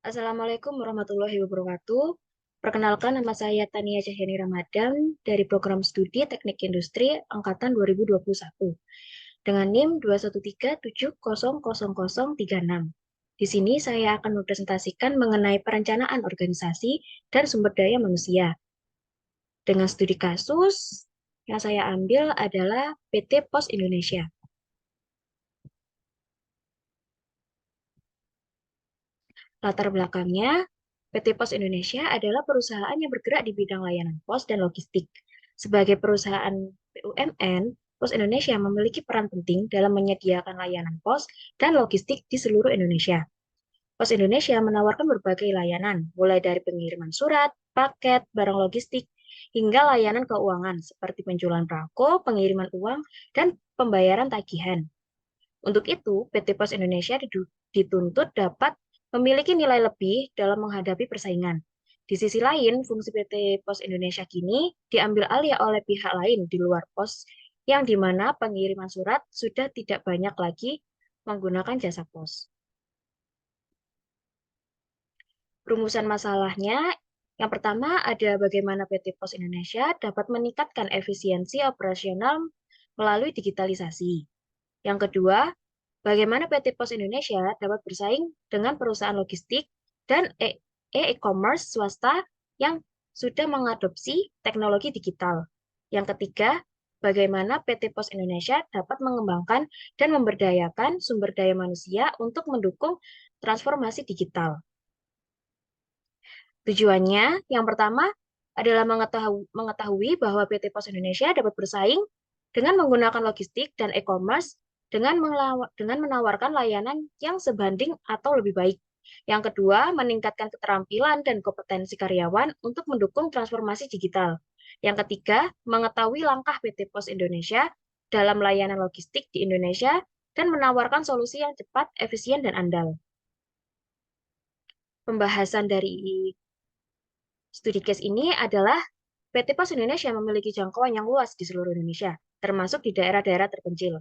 Assalamualaikum warahmatullahi wabarakatuh. Perkenalkan, nama saya Tania Cahyani Ramadan dari Program Studi Teknik Industri Angkatan 2021 dengan NIM 213700036. Di sini saya akan mempresentasikan mengenai perencanaan organisasi dan sumber daya manusia. Dengan studi kasus yang saya ambil adalah PT Pos Indonesia. Latar belakangnya, PT Pos Indonesia adalah perusahaan yang bergerak di bidang layanan pos dan logistik. Sebagai perusahaan BUMN, Pos Indonesia memiliki peran penting dalam menyediakan layanan pos dan logistik di seluruh Indonesia. Pos Indonesia menawarkan berbagai layanan, mulai dari pengiriman surat, paket, barang logistik, hingga layanan keuangan seperti penjualan perangko, pengiriman uang, dan pembayaran tagihan. Untuk itu, PT Pos Indonesia dituntut dapat memiliki nilai lebih dalam menghadapi persaingan. Di sisi lain, fungsi PT Pos Indonesia kini diambil alih oleh pihak lain di luar pos, yang di mana pengiriman surat sudah tidak banyak lagi menggunakan jasa pos. Rumusan masalahnya, yang pertama ada bagaimana PT Pos Indonesia dapat meningkatkan efisiensi operasional melalui digitalisasi. Yang kedua, bagaimana PT Pos Indonesia dapat bersaing dengan perusahaan logistik dan e-commerce swasta yang sudah mengadopsi teknologi digital. Yang ketiga, bagaimana PT Pos Indonesia dapat mengembangkan dan memberdayakan sumber daya manusia untuk mendukung transformasi digital. Tujuannya, yang pertama adalah mengetahui bahwa PT Pos Indonesia dapat bersaing dengan menggunakan logistik dan e-commerce dengan menawarkan layanan yang sebanding atau lebih baik. Yang kedua, meningkatkan keterampilan dan kompetensi karyawan untuk mendukung transformasi digital. Yang ketiga, mengetahui langkah PT Pos Indonesia dalam layanan logistik di Indonesia dan menawarkan solusi yang cepat, efisien, dan andal. Pembahasan dari studi case ini adalah PT Pos Indonesia memiliki jangkauan yang luas di seluruh Indonesia, termasuk di daerah-daerah terpencil.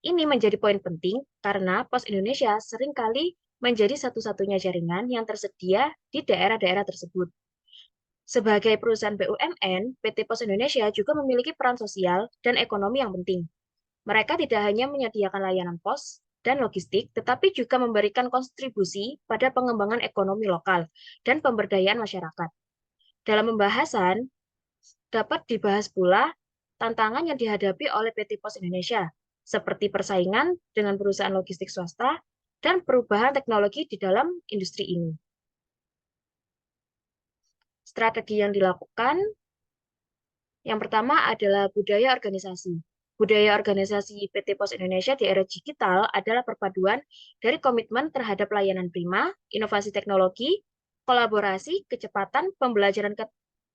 Ini menjadi poin penting karena Pos Indonesia seringkali menjadi satu-satunya jaringan yang tersedia di daerah-daerah tersebut. Sebagai perusahaan BUMN, PT Pos Indonesia juga memiliki peran sosial dan ekonomi yang penting. Mereka tidak hanya menyediakan layanan pos dan logistik, tetapi juga memberikan kontribusi pada pengembangan ekonomi lokal dan pemberdayaan masyarakat. Dalam pembahasan, dapat dibahas pula tantangan yang dihadapi oleh PT Pos Indonesia, seperti persaingan dengan perusahaan logistik swasta dan perubahan teknologi di dalam industri ini. Strategi yang dilakukan, yang pertama adalah budaya organisasi. Budaya organisasi PT Pos Indonesia di era digital adalah perpaduan dari komitmen terhadap layanan prima, inovasi teknologi, kolaborasi, kecepatan, pembelajaran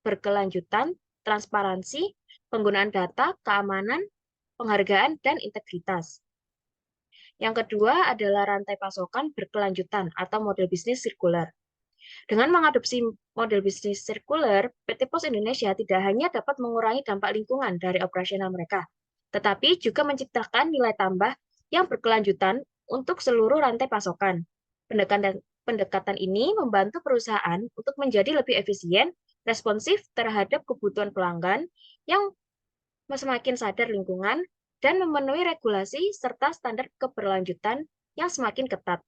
berkelanjutan, transparansi, penggunaan data, keamanan, penghargaan, dan integritas. Yang kedua adalah rantai pasokan berkelanjutan atau model bisnis sirkular. Dengan mengadopsi model bisnis sirkular, PT Pos Indonesia tidak hanya dapat mengurangi dampak lingkungan dari operasional mereka, tetapi juga menciptakan nilai tambah yang berkelanjutan untuk seluruh rantai pasokan. Pendekatan ini membantu perusahaan untuk menjadi lebih efisien, responsif terhadap kebutuhan pelanggan yang semakin sadar lingkungan dan memenuhi regulasi serta standar keberlanjutan yang semakin ketat.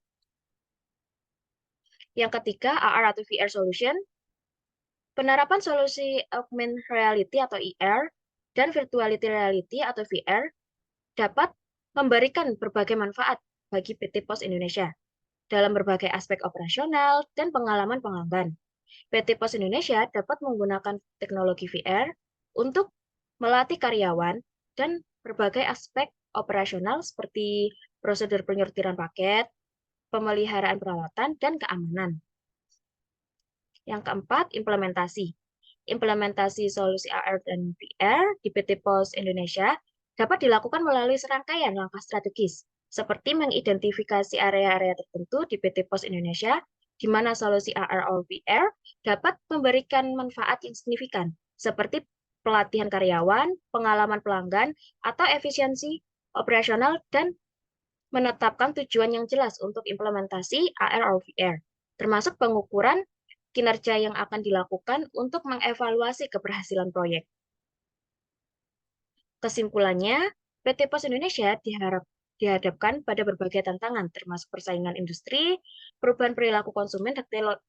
Yang ketiga, AR atau VR solution. Penerapan solusi augmented reality atau AR dan virtuality reality atau VR dapat memberikan berbagai manfaat bagi PT Pos Indonesia dalam berbagai aspek operasional dan pengalaman pelanggan. PT Pos Indonesia dapat menggunakan teknologi VR untuk melatih karyawan dan berbagai aspek operasional seperti prosedur penyortiran paket, pemeliharaan peralatan, dan keamanan. Yang keempat, implementasi. Implementasi solusi AR dan VR di PT Pos Indonesia dapat dilakukan melalui serangkaian langkah strategis, seperti mengidentifikasi area-area tertentu di PT Pos Indonesia, di mana solusi AR atau VR dapat memberikan manfaat yang signifikan, seperti pelatihan karyawan, pengalaman pelanggan, atau efisiensi operasional, dan menetapkan tujuan yang jelas untuk implementasi AR atau VR. termasuk pengukuran kinerja yang akan dilakukan untuk mengevaluasi keberhasilan proyek. Kesimpulannya, PT Pos Indonesia dihadapkan pada berbagai tantangan, termasuk persaingan industri, perubahan perilaku konsumen,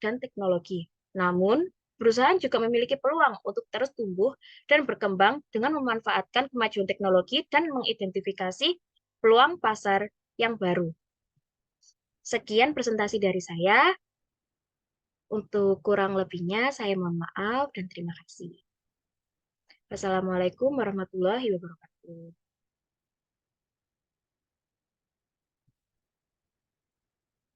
dan teknologi. Namun, perusahaan juga memiliki peluang untuk terus tumbuh dan berkembang dengan memanfaatkan kemajuan teknologi dan mengidentifikasi peluang pasar yang baru. Sekian presentasi dari saya. Untuk kurang lebihnya, saya mohon maaf dan terima kasih. Wassalamualaikum warahmatullahi wabarakatuh.